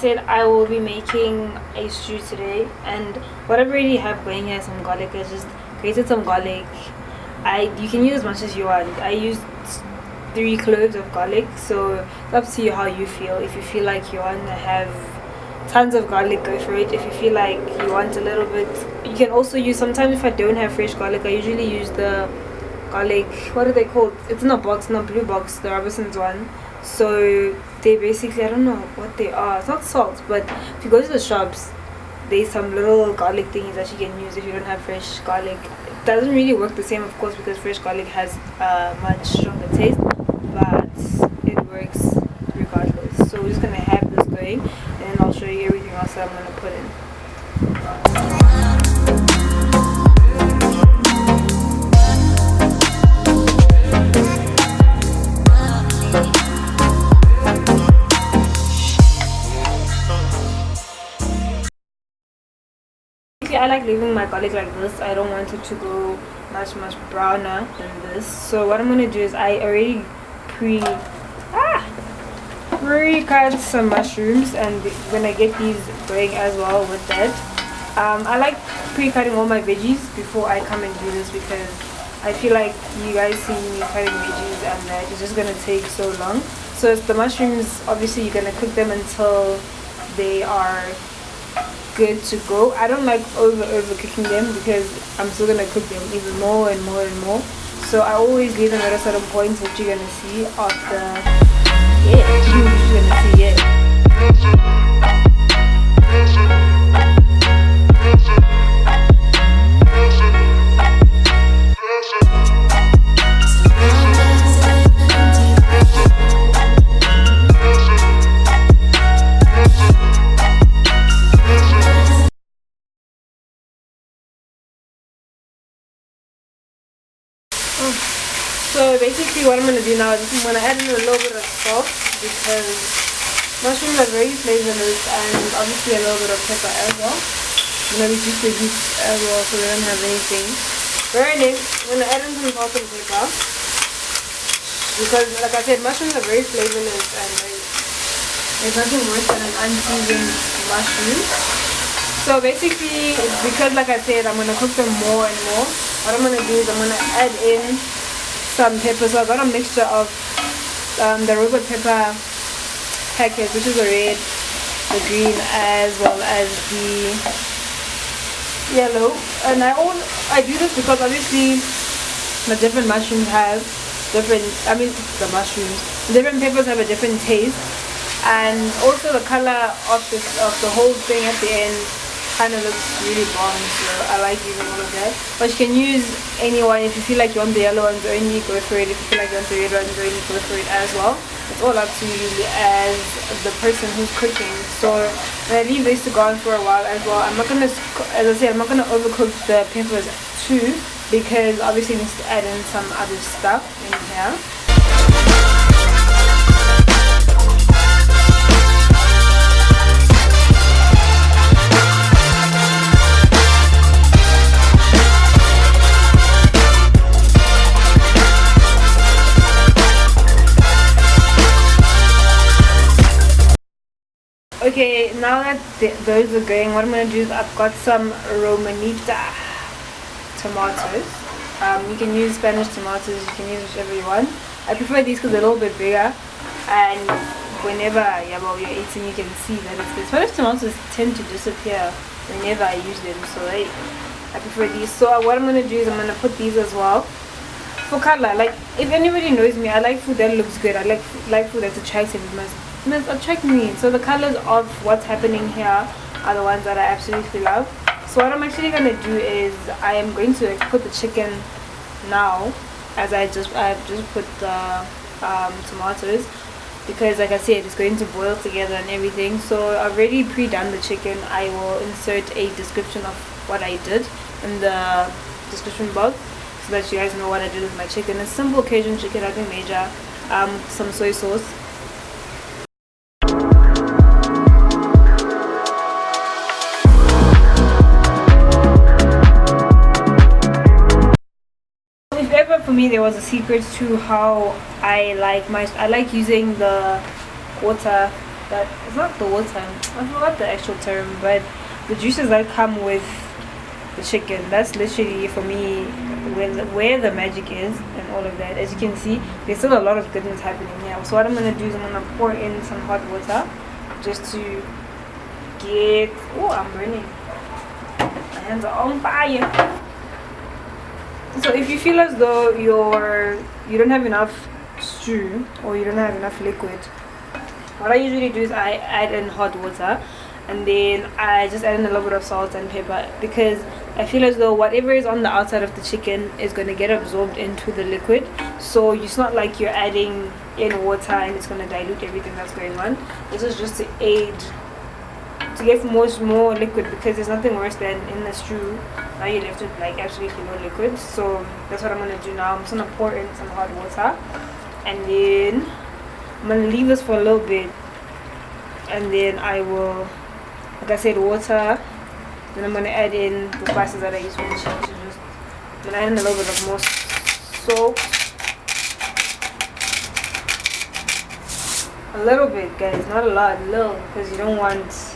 said, I will be making a stew today, and what I already have going here is some garlic. I just grated some garlic. You can use as much as you want. I used 3 cloves of garlic, so it's up to you how you feel. If you feel like you want to have tons of garlic, go for it. If you feel like you want a little bit, you can also use, sometimes if I don't have fresh garlic, I usually use the garlic, what are they called? It's in a box, not blue box, the Robinson's one. So they basically, I don't know what they are, it's not salt, but if you go to the shops, there's some little garlic things that you can use if you don't have fresh garlic. It doesn't really work the same, of course, because fresh garlic has a much stronger taste, but it works regardless. So we're just gonna have this going, and then I'll show you everything else that I'm gonna put in. I like leaving my garlic like this. I don't want it to go much browner than this. So what I'm gonna do is I already pre-cut some mushrooms, and when I get these going as well with that, I like pre-cutting all my veggies before I come and do this, because I feel like you guys see me cutting veggies and that it's just gonna take so long. So it's the mushrooms, obviously you're gonna cook them until they are good to go. I don't like over cooking them, because I'm still gonna cook them even more and more and more. So I always leave them at a certain point, which you're gonna see after. Yeah, you're gonna see it. So basically what I'm going to do now is I'm going to add in a little bit of salt, because mushrooms are very flavorless, and obviously a little bit of pepper as well. I'm going to reduce the heat as well so they don't have anything burning. I'm going to add in some salt and pepper, because like I said, mushrooms are very flavorless, and there's nothing worse than an unseasoned mushroom. So basically, because like I said, I'm going to cook them more and more, what I'm going to do is I'm going to add in some pepper. So I got a mixture of the robot pepper packet, which is the red, the green, as well as the yellow. And I do this because obviously the different mushrooms have different, different peppers have a different taste, and also the color of the whole thing at the end kind of looks really bomb, so I like using all of that. But you can use any one. If you feel like you want the yellow ones only, go for it. If you feel like you want the red ones only, go for it as well. It's all up to you as the person who's cooking. So when I leave this to go on for a while as well, I'm not gonna, as I said, I'm not gonna overcook the peppers too, because obviously it needs to add in some other stuff in here. Okay, now that those are going, what I'm going to do is I've got some Romanita tomatoes. You can use Spanish tomatoes, you can use whichever you want. I prefer these because they're a little bit bigger, and whenever you're eating, you can see that it's good. Spanish tomatoes tend to disappear whenever I use them, so I prefer these. So what I'm going to do is I'm going to put these as well. For color, like if anybody knows me, I like food that looks good. I like food that's attractive. It must attract me. So the colors of what's happening here are the ones that I absolutely love. So what I'm actually going to do is I am going to put the chicken now, as I've just put the tomatoes, because like I said, it's going to boil together and everything. So I've already pre-done the chicken. I will insert a description of what I did in the description box, so that you guys know what I did with my chicken. It's simple Cajun chicken, nothing major. Some soy sauce. If ever for me there was a secret to how I like using the water but it's not the water. I forgot the actual term, but the juices that come with the chicken, that's literally for me where the magic is and all of that. As you can see, there's still a lot of goodness happening here. So what I'm gonna do is I'm gonna pour in some hot water just to get, oh, I'm burning, my hands are on fire. So if you feel as though you don't have enough stew or you don't have enough liquid, what I usually do is I add in hot water, and then I just add in a little bit of salt and pepper, because I feel as though whatever is on the outside of the chicken is going to get absorbed into the liquid. So it's not like you're adding in water and it's going to dilute everything that's going on. This is just to aid, to get more liquid, because there's nothing worse than in the stew now you're left with like absolutely no liquid. So that's what I'm going to do now. I'm just going to pour in some hot water, and then I'm going to leave this for a little bit, and then I will, like I said, water. Then I'm going to add in the spices that I use for the chicken. I'm going to add in a little bit of more salt. A little bit, guys, not a lot, little, because you don't want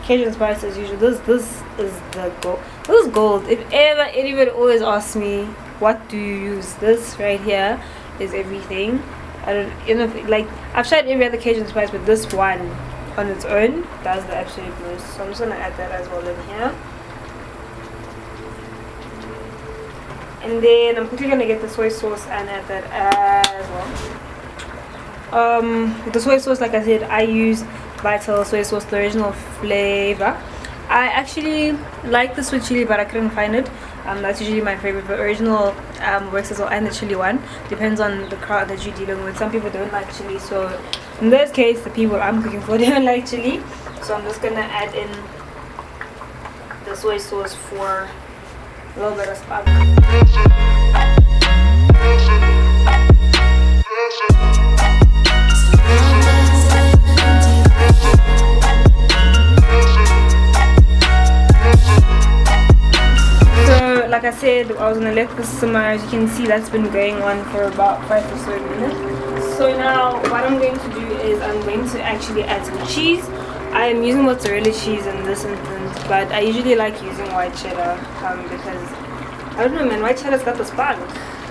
Cajun spice as usual. This is the gold. This is gold. If ever anybody always asks me, what do you use? This right here is everything. I don't, you know, like I've tried every other Cajun spice, but this one on its own does the absolute most. So I'm just gonna add that as well in here, and then I'm quickly gonna get the soy sauce and add that as well. With the soy sauce, like I said, I use Vital soy sauce, the original flavor. I actually like the sweet chili, but I couldn't find it. That's usually my favorite. The original works as well, and the chili one. Depends on the crowd that you're dealing with. Some people don't like chili, so in this case, the people I'm cooking for don't like chili. So I'm just gonna add in the soy sauce for a little bit of spice. Like I said, I was gonna let this simmer. As you can see, that's been going on for about 5 or so minutes. So now what I'm going to do is I'm going to actually add some cheese. I am using mozzarella cheese in this instance, but I usually like using white cheddar because I don't know, man, white cheddar's got the spark.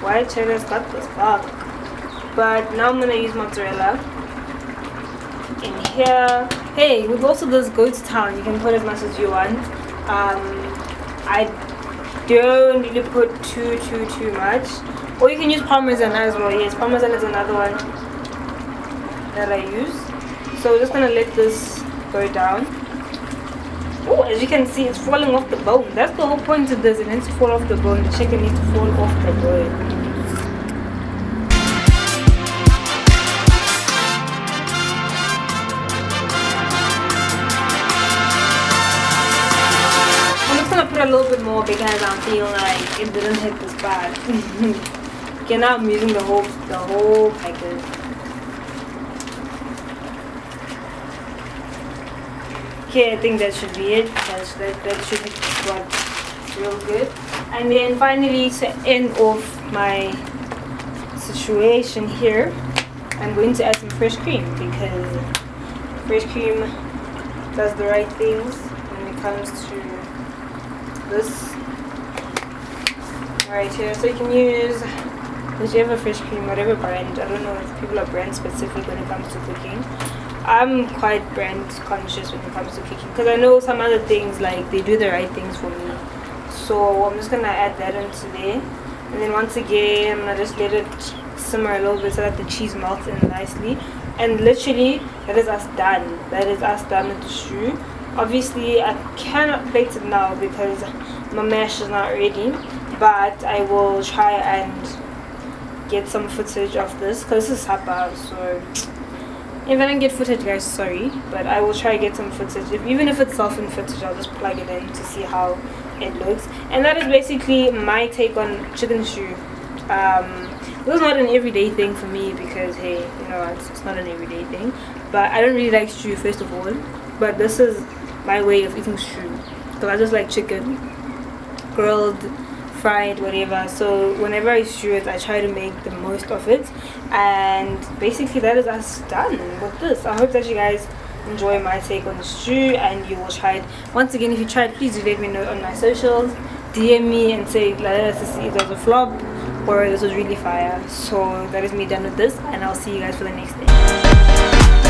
White cheddar's got the spark. But now I'm gonna use mozzarella in here. Hey, with also this go to town, you can put as much as you want. I don't really put too much, or you can use parmesan as well. Yes, parmesan is another one that I use. So we're just gonna let this go down. Oh, as you can see, it's falling off the bone. That's the whole point of this. It needs to fall off the bone. The chicken needs to fall off the bone. A little bit more because I'm feeling like it didn't hit the spot. Okay, now I'm using the whole package. Okay, I think that should be it. That should hit the spot real good. And then finally, to end off my situation here, I'm going to add some fresh cream, because fresh cream does the right things when it comes to this right here. So you can use whichever fresh cream, whatever brand. I don't know if people are brand specific when it comes to cooking. I'm quite brand conscious when it comes to cooking, because I know some other things, like, they do the right things for me. So I'm just gonna add that into there, and then once again I'm gonna just let it simmer a little bit so that the cheese melts in nicely. And literally, that is us done. That is us done with the stew. Obviously, I cannot plate it now because my mash is not ready, but I will try and get some footage of this, because this is supper. So if I don't get footage, guys, sorry, but I will try to get some footage. Even if it's softened footage, I'll just plug it in to see how it looks. And that is basically my take on chicken stew. This is not an everyday thing for me, because hey, you know, it's not an everyday thing. But I don't really like stew, first of all. But this is my way of eating stew, because I just like chicken, grilled, fried, whatever. So whenever I stew it, I try to make the most of it. And basically that is us done with this. I hope that you guys enjoy my take on the stew and you will try it. Once again, if you try it, please do let me know on my socials. DM me and say it was a flop or this was really fire. So that is me done with this, and I'll see you guys for the next day.